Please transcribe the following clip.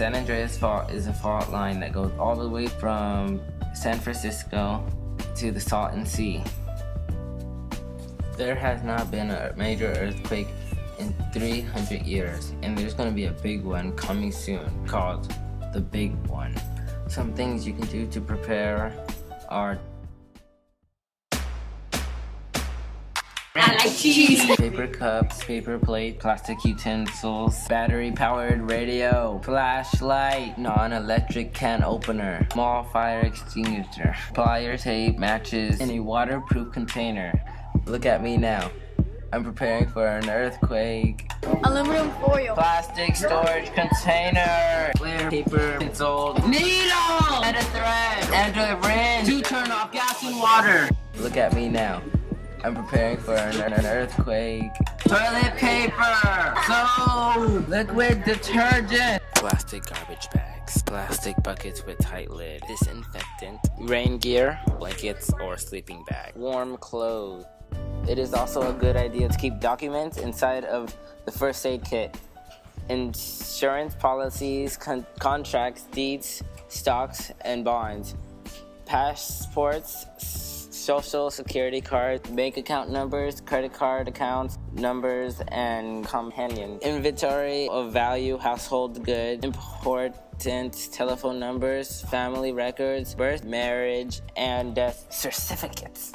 San Andreas Fault is a fault line that goes all the way from San Francisco to the Salton Sea. There has not been a major earthquake in 300 years, and there's going to be a big one coming soon called the Big One. Some things you can do to prepare are I like cheese. paper cups, paper plate, plastic utensils, battery-powered radio, flashlight, non-electric can opener, small fire extinguisher, pliers, tape, matches, and a waterproof container. Look at me now. I'm preparing for an earthquake. Aluminum foil. Plastic storage container, clear paper, pencil, needle, and a thread, and a wrench to turn off gas and water. Look at me now. I'm preparing for an earthquake. Toilet paper, soap, liquid detergent, plastic garbage bags, plastic buckets with tight lid, disinfectant, rain gear, blankets or sleeping bag, warm clothes. It is also a good idea to keep documents inside of the first aid kit. Insurance policies, contracts, deeds, stocks, and bonds, passports, social security cards, bank account numbers, credit card accounts, numbers, and companion. Inventory of value, household goods, important telephone numbers, family records, birth, marriage, and death certificates.